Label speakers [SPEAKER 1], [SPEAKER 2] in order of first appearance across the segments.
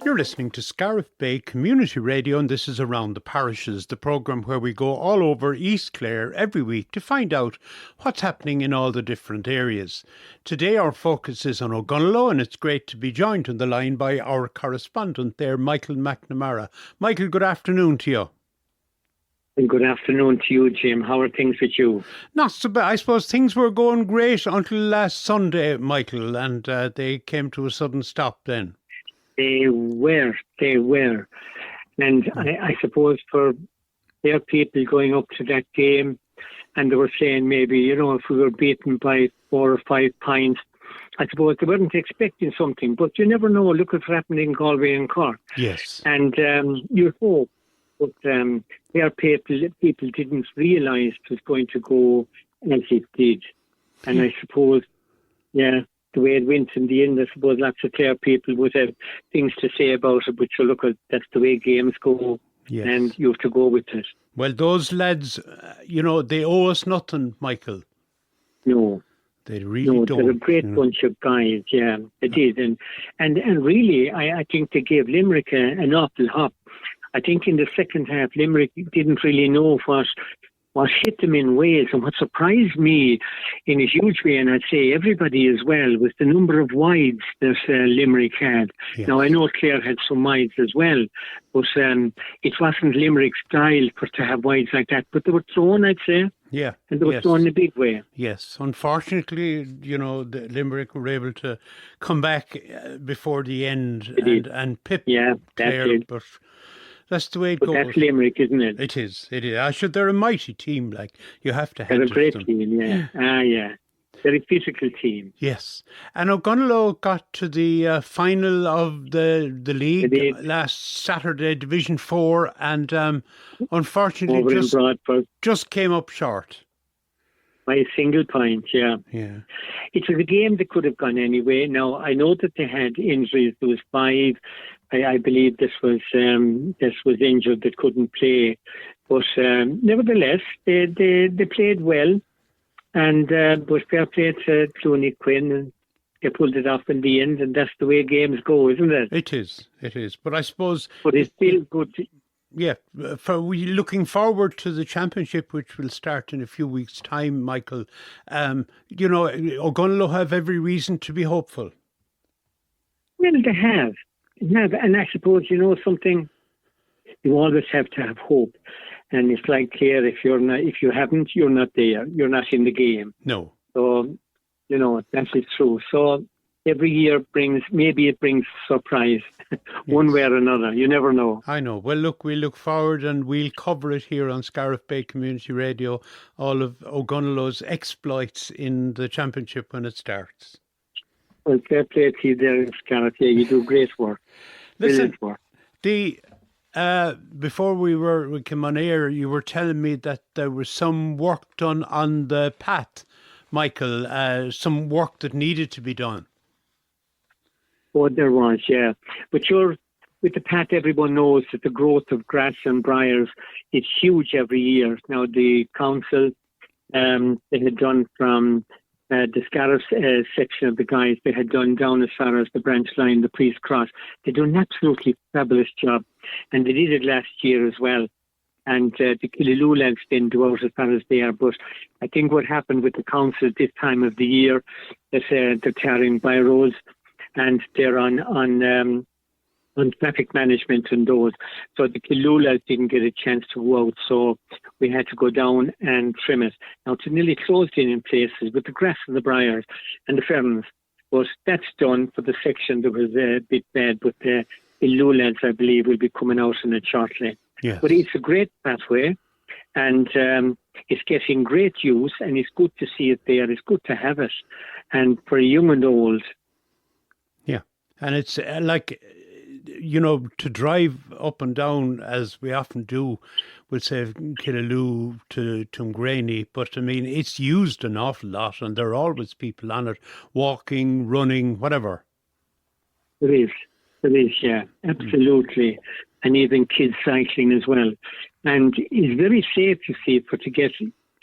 [SPEAKER 1] You're listening to Scariff Bay Community Radio, and this is Around the Parishes, the programme where we go all over East Clare every week to find out what's happening in all the different areas. Today our focus is on Ogonnelloe, and it's great to be joined on the line by our correspondent there, Michael McNamara. Michael, good afternoon to you.
[SPEAKER 2] And good afternoon to you, Jim. How are things with you?
[SPEAKER 1] Not so bad. I suppose things were going great until last Sunday, Michael, and they came to a sudden stop then.
[SPEAKER 2] They were. And I suppose for their people going up to that game, and they were saying maybe, if we were beaten by 4 or 5 points, I suppose they weren't expecting something. But you never know. Look at what happened in Galway and Cork.
[SPEAKER 1] Yes.
[SPEAKER 2] And you hope. But their people didn't realise it was going to go as it did. And I suppose, the way it went in the end, I suppose lots of Clare people would have things to say about it, but you look at that's the way games go,
[SPEAKER 1] yes.
[SPEAKER 2] And you have to go with it.
[SPEAKER 1] Well, those lads, they owe us nothing, Michael.
[SPEAKER 2] No.
[SPEAKER 1] They really don't.
[SPEAKER 2] They're a great bunch of guys, yeah, they did. And really, I think they gave Limerick an awful hop. I think in the second half, Limerick didn't really know what hit them in Wales, and what surprised me in a huge way, and I'd say everybody as well, was the number of wides that Limerick had. Yes. Now, I know Clare had some wides as well, but it wasn't Limerick's style to have wides like that, but they were thrown, I'd say.
[SPEAKER 1] Yeah.
[SPEAKER 2] And they were thrown in a big way.
[SPEAKER 1] Yes. Unfortunately, the Limerick were able to come back before the end and pip Clare, but that's the way it goes.
[SPEAKER 2] That's Limerick, isn't it?
[SPEAKER 1] It is. They're a mighty team. You have to have
[SPEAKER 2] them. They're a great
[SPEAKER 1] them.
[SPEAKER 2] team, yeah. Yeah. They're a physical team.
[SPEAKER 1] Yes. And Ogonnelloe got to the final of the league last Saturday, Division 4, and unfortunately just came up short.
[SPEAKER 2] By a single point, yeah.
[SPEAKER 1] Yeah.
[SPEAKER 2] It was a game that could have gone anyway. Now, I know that they had injuries. There was 5. I believe this was injured that couldn't play. But nevertheless, they played well. And but fair play to Clooney Quinn, and they pulled it off in the end, and that's the way games go, isn't it?
[SPEAKER 1] It is. But I suppose...
[SPEAKER 2] But it's still good.
[SPEAKER 1] Yeah, we looking forward to the championship, which will start in a few weeks' time, Michael. Ogonnelloe have every reason to be hopeful.
[SPEAKER 2] Well, they have. And I suppose, something, you always have to have hope. And it's like Clare, if you haven't, you're not there. You're not in the game.
[SPEAKER 1] No.
[SPEAKER 2] So, that is true. So every year brings surprise one way or another. You never know.
[SPEAKER 1] I know. Well, look, we look forward and we'll cover it here on Scariff Bay Community Radio, all of Ogonnelloe's exploits in the championship when it starts.
[SPEAKER 2] Well, fair play to you there in Scariff. Yeah, you do great work.
[SPEAKER 1] Listen,
[SPEAKER 2] work.
[SPEAKER 1] Before we came on air, you were telling me that there was some work done on the path, Michael, some work that needed to be done.
[SPEAKER 2] Oh, there was, yeah. But with the path, everyone knows that the growth of grass and briars is huge every year. Now, the council, they had done from the Scariff section of the guys, they had done down as far as the branch line, the Priest Cross. They done an absolutely fabulous job. And they did it last year as well. And the Killaloe lads didn't do out as far as they are. But I think what happened with the council this time of the year, that they're tearing byroads, and they're on traffic management and those. So the Killaloe didn't get a chance to go out, so we had to go down and trim it. Now, it's nearly closed in places with the grass and the briars and the ferns. But that's done for the section that was a bit bad, but the Killaloe, I believe, will be coming out in it shortly.
[SPEAKER 1] Yes.
[SPEAKER 2] But it's a great pathway, and it's getting great use, and it's good to see it there. It's good to have it. And for young and old,
[SPEAKER 1] and it's to drive up and down, as we often do, we'll say Killaloe to Tuamgraney, but I mean, it's used an awful lot, and there are always people on it, walking, running, whatever.
[SPEAKER 2] There is, yeah, absolutely. And even kids cycling as well. And it's very safe, you see, to get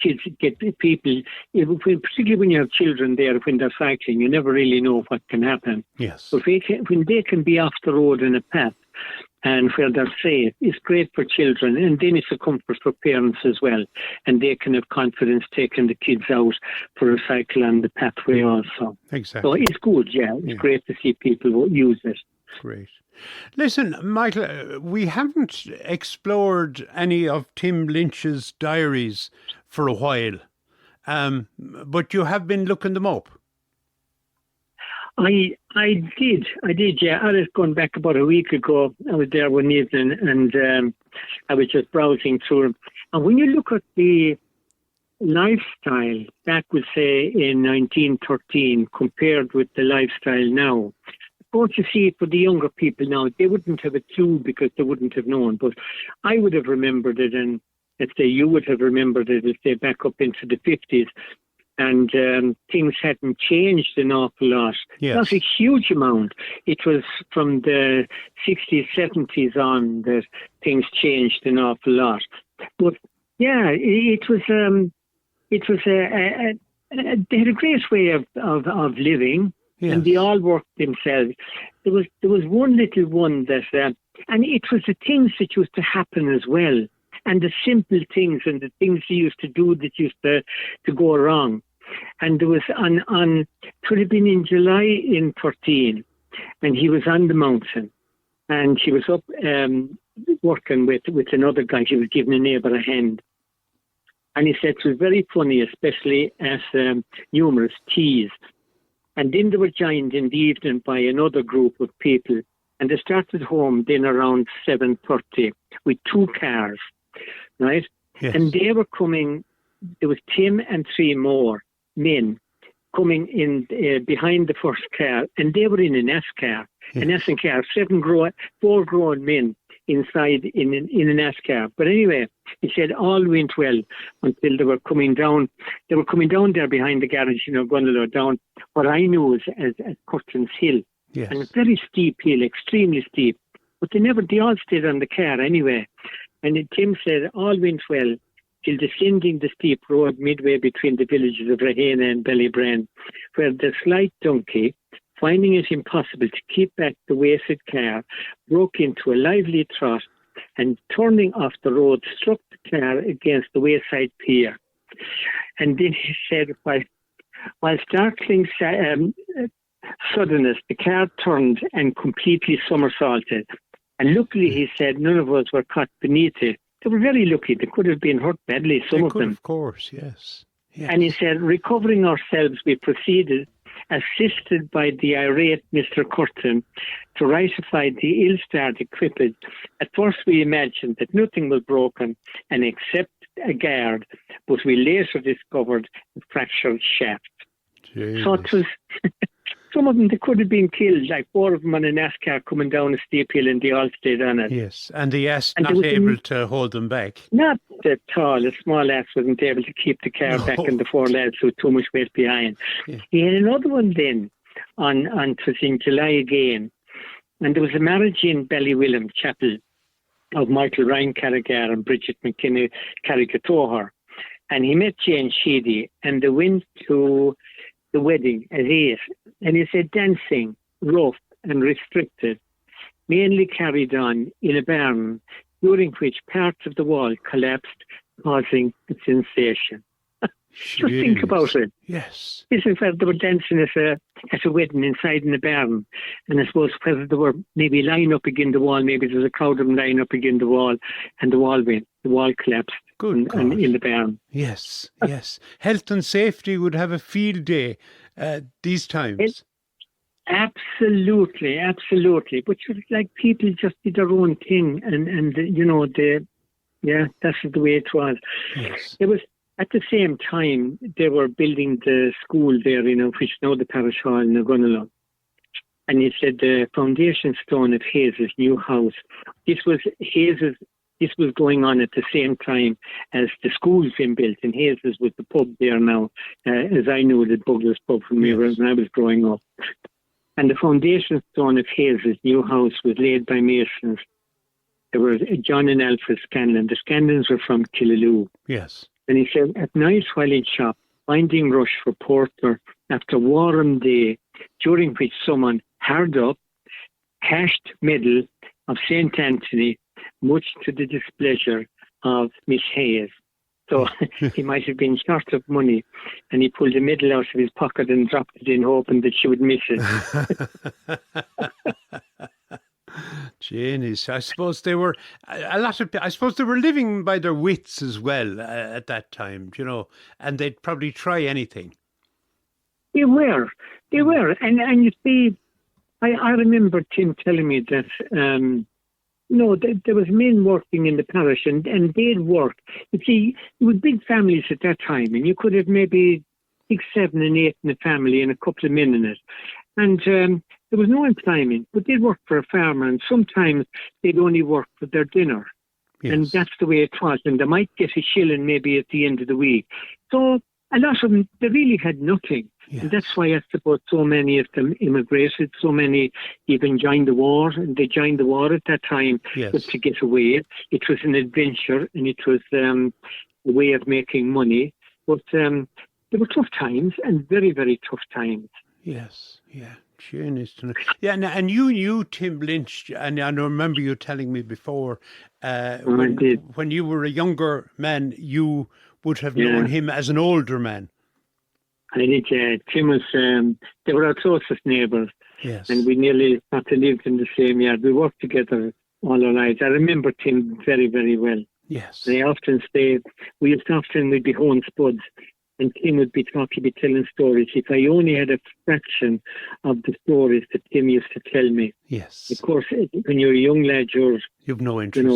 [SPEAKER 2] kids get people, particularly when you have children there, when they're cycling, you never really know what can happen.
[SPEAKER 1] Yes.
[SPEAKER 2] But when they can be off the road in a path and where they're safe, it's great for children. And then it's a comfort for parents as well. And they can have confidence taking the kids out for a cycle on the pathway also.
[SPEAKER 1] Exactly.
[SPEAKER 2] So it's good, yeah. It's great to see people use it.
[SPEAKER 1] Great. Listen, Michael, we haven't explored any of Tim Lynch's diaries for a while, but you have been looking them up.
[SPEAKER 2] I did, yeah. I was going back about a week ago. I was there one evening and I was just browsing through them. And when you look at the lifestyle back, we'll say, in 1913 compared with the lifestyle now, what you see for the younger people now, they wouldn't have a clue because they wouldn't have known. But I would have remembered it, and let's say you would have remembered it, if they back up into the 50s. And things hadn't changed an awful lot.
[SPEAKER 1] Yes.
[SPEAKER 2] Not a huge amount. It was from the 60s, 70s on that things changed an awful lot. But yeah, it was they had a great way of living. Yes. And they all worked themselves. There was one little one that, and it was the things that used to happen as well, and the simple things and the things he used to do that used to go wrong. And there was it would have been in July in 13, and he was on the mountain, and he was up working with another guy. He was giving a neighbour a hand. And he said it was very funny, especially as numerous teas. And then they were joined in the evening by another group of people. And they started home then around 7:30 with 2 cars, right?
[SPEAKER 1] Yes.
[SPEAKER 2] And they were coming, there was Tim and 3 more men coming in behind the first car. And they were in an S car, an S car, 4 grown men inside in an S car. But anyway, he said all went well until they were coming down. They were coming down there behind the garage, Ogonnelloe, down what I know as Curtin's Hill.
[SPEAKER 1] Yes.
[SPEAKER 2] And a very steep hill, extremely steep. But they all stayed on the car anyway. And Tim said all went well till descending the steep road midway between the villages of Rahena and Ballybran, where the slight donkey, finding it impossible to keep back the wasted car, broke into a lively trot and, turning off the road, struck the car against the wayside pier. And then he said, while startling suddenness, the car turned and completely somersaulted. And luckily, he said, none of us were caught beneath it. They were very lucky. They could have been hurt badly, some of them.
[SPEAKER 1] Of course, yes.
[SPEAKER 2] And he said, recovering ourselves, we proceeded, assisted by the irate Mr. Curtin, to rightify the ill-starred equipage. At first we imagined that nothing was broken and except a guard, but we later discovered a fractured shaft.
[SPEAKER 1] Jeez.
[SPEAKER 2] So it was... Some of them, they could have been killed, like 4 of them on a NASCAR coming down a steep hill, and they all stayed on it.
[SPEAKER 1] Yes, and the ass not able to hold them back.
[SPEAKER 2] Not at all. A small ass wasn't able to keep the car back, and the 4 lads with too much weight behind. Yeah. He had another one then, it was in July again, and there was a marriage in Ballywilliam Chapel of Michael Ryan Carragher and Bridget McKinney Carragher, and he met Jane Sheedy, and they went to the wedding at 8, and he said dancing, rough and restricted, mainly carried on in a barn, during which parts of the wall collapsed, causing a sensation. Just think about it.
[SPEAKER 1] Yes.
[SPEAKER 2] This is where they were dancing at a wedding inside in a barn, and I suppose whether they were maybe lying up against the wall, maybe there was a crowd of them lying up against the wall, and the wall collapsed. In the barn.
[SPEAKER 1] Yes, yes. Health and safety would have a field day these times.
[SPEAKER 2] Absolutely. But like people just did their own thing, and that's the way it was.
[SPEAKER 1] Yes.
[SPEAKER 2] It was at the same time they were building the school there, which now the parish hall in Ogonnelloe. And he said the foundation stone of Hayes' new house. This was going on at the same time as the school's been built. And Hayes was the pub there now, as I knew the Douglas pub from when I was growing up. And the foundation stone of Hayes' new house was laid by masons. There were John and Alfred Scanlon. The Scanlons were from Killaloe.
[SPEAKER 1] Yes.
[SPEAKER 2] And he said, at night while in shop, finding rush for porter after warm day, during which someone hard up, hashed middle of St. Anthony, much to the displeasure of Miss Hayes. So he might have been short of money, and he pulled the middle out of his pocket and dropped it in, hoping that she would miss it.
[SPEAKER 1] Genius. I suppose they were I suppose they were living by their wits as well at that time, and they'd probably try anything.
[SPEAKER 2] They were, and you see, I remember Tim telling me that there was men working in the parish, and they'd work. You see, it was big families at that time, and you could have maybe 6, 7, and 8 in a family and a couple of men in it. And there was no employment, but they'd work for a farmer, and sometimes they'd only work for their dinner. Yes. And that's the way it was. And they might get a shilling maybe at the end of the week. So a lot of them, they really had nothing. Yes. And that's why I suppose so many of them immigrated, so many even joined the war, and they joined the war at that time just to get away. It was an adventure, and it was a way of making money. But there were tough times, and very, very tough times.
[SPEAKER 1] Yes, yeah. Genius to know. Yeah, and you knew Tim Lynch, and I remember you telling me before, when you were a younger man, you would have known him as an older man.
[SPEAKER 2] I did, Tim was, they were our closest neighbours.
[SPEAKER 1] Yes.
[SPEAKER 2] And we nearly had to live in the same yard. We worked together all our lives. I remember Tim very, very well.
[SPEAKER 1] Yes.
[SPEAKER 2] And I often say, we'd be home spuds, and Tim would be telling stories. If I only had a fraction of the stories that Tim used to tell me.
[SPEAKER 1] Yes.
[SPEAKER 2] Of course, when you're a young lad,
[SPEAKER 1] you've no interest.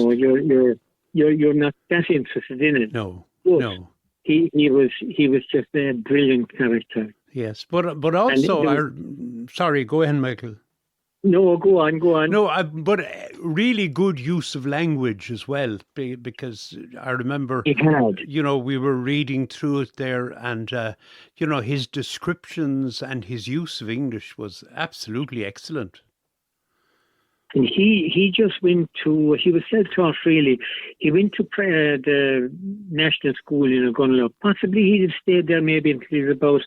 [SPEAKER 2] You're not that interested in it.
[SPEAKER 1] No.
[SPEAKER 2] But
[SPEAKER 1] no.
[SPEAKER 2] He was just a brilliant character.
[SPEAKER 1] Yes, but also, sorry, go ahead, Michael.
[SPEAKER 2] No, go on.
[SPEAKER 1] No, but really good use of language as well, because I remember, we were reading through it there, and, his descriptions and his use of English was absolutely excellent.
[SPEAKER 2] And he just went to, he was self-taught really. He went to the national school in Ogonnelloe. Possibly he'd have stayed there maybe until he was about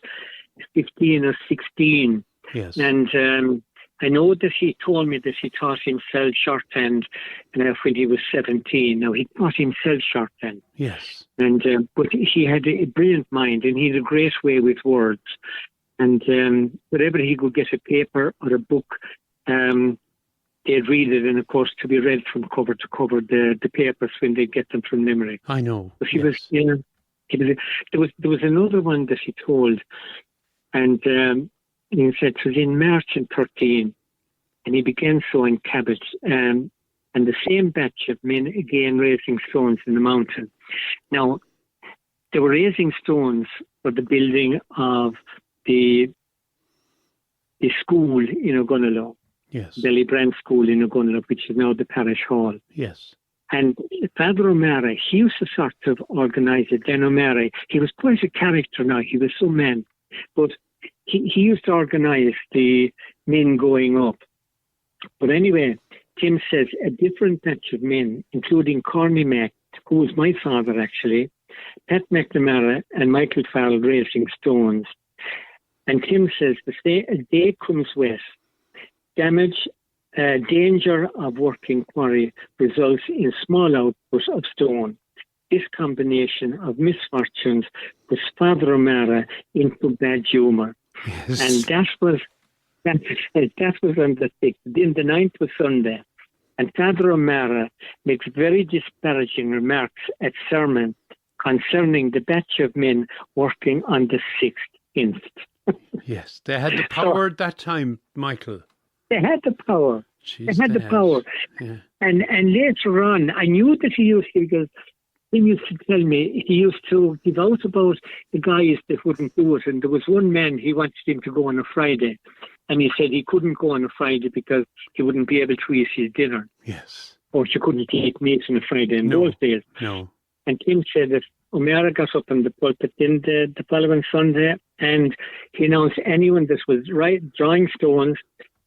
[SPEAKER 2] 15 or 16.
[SPEAKER 1] Yes.
[SPEAKER 2] And I know that he told me that he taught himself shorthand when he was 17. Now, he taught himself shorthand.
[SPEAKER 1] Yes.
[SPEAKER 2] And but he had a brilliant mind, and he had a great way with words. And wherever he could get a paper or a book, they'd read it, and of course to be read from cover to cover, the papers when they get them from Limerick.
[SPEAKER 1] I know.
[SPEAKER 2] But he was, there was another one that he told, and he said it was in March in 13, and he began sowing cabbage, and the same batch of men again raising stones in the mountain. Now, they were raising stones for the building of the school in Ogonnelloe.
[SPEAKER 1] Yes.
[SPEAKER 2] Bellybrand School in Ogonnelloe, which is now the parish hall.
[SPEAKER 1] Yes.
[SPEAKER 2] And Father O'Mara, he used to sort of organise it. Then O'Mara, he was quite a character now. He was so man. But he used to organise the men going up. But anyway, Tim says a different batch of men, including Corny Mac, who was my father actually, Pat McNamara and Michael Farrell raising stones. And Tim says a day comes west. Danger of working quarry results in small output of stone. This combination of misfortunes puts Father O'Mara into bad humour.
[SPEAKER 1] Yes.
[SPEAKER 2] And that was on the 6th. Then the 9th was Sunday. And Father O'Mara makes very disparaging remarks at sermon concerning the batch of men working on the 6th inst.
[SPEAKER 1] Yes, they had the power at that time, Michael.
[SPEAKER 2] They had the power.
[SPEAKER 1] Jeez,
[SPEAKER 2] they had the power.
[SPEAKER 1] Yeah.
[SPEAKER 2] And later on, I knew that he used to, because he used to tell me, he used to give out about the guys that wouldn't do it. And there was one man, he wanted him to go on a Friday. And he said he couldn't go on a Friday because he wouldn't be able to eat his dinner.
[SPEAKER 1] Yes.
[SPEAKER 2] Or she couldn't eat meat on a Friday in those days.
[SPEAKER 1] No.
[SPEAKER 2] And Tim said that O'Mara got up in the pulpit in the following Sunday, and he announced anyone that was drawing stones,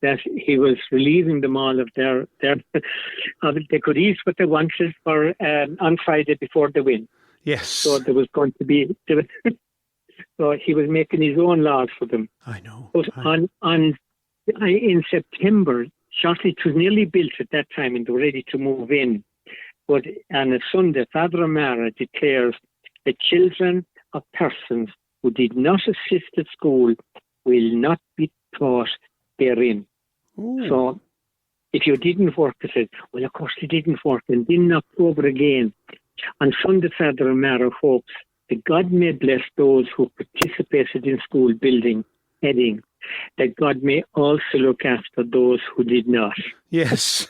[SPEAKER 2] that he was relieving them all of their they could eat what they wanted for on Friday before the win.
[SPEAKER 1] Yes.
[SPEAKER 2] So there was going to be, so he was making his own laws for them.
[SPEAKER 1] I know.
[SPEAKER 2] But in September, shortly, it was nearly built at that time and they were ready to move in. But on a Sunday, Father O'Mara declares the children of persons who did not assist at school will not be taught therein.
[SPEAKER 1] Ooh.
[SPEAKER 2] So if you didn't work, they said, well, of course they didn't work. And then in October again, on Sunday, Father O'Mara hopes that God may bless those who participated in school building, heading, that God may also look after those who did not.
[SPEAKER 1] Yes.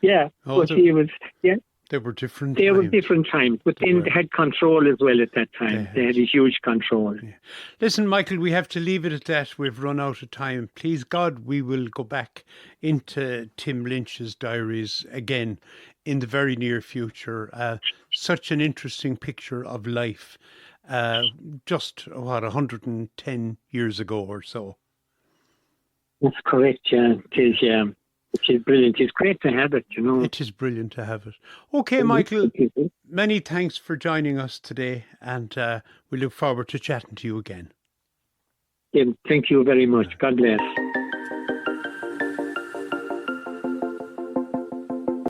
[SPEAKER 2] Yeah, but he was, yeah.
[SPEAKER 1] They were different
[SPEAKER 2] They
[SPEAKER 1] times.
[SPEAKER 2] were different times, but then they had control as well at that time. They had a huge control.
[SPEAKER 1] Yeah. Listen, Michael, we have to leave it at that. We've run out of time. Please, God, we will go back into Tim Lynch's diaries again in the very near future. Such an interesting picture of life just, 110 years ago or so.
[SPEAKER 2] That's correct, yeah. It is brilliant. It's great to have it,
[SPEAKER 1] It is brilliant to have it. Okay, Michael, many thanks for joining us today, and we look forward to chatting to you again.
[SPEAKER 2] Yeah, thank you very much. God bless.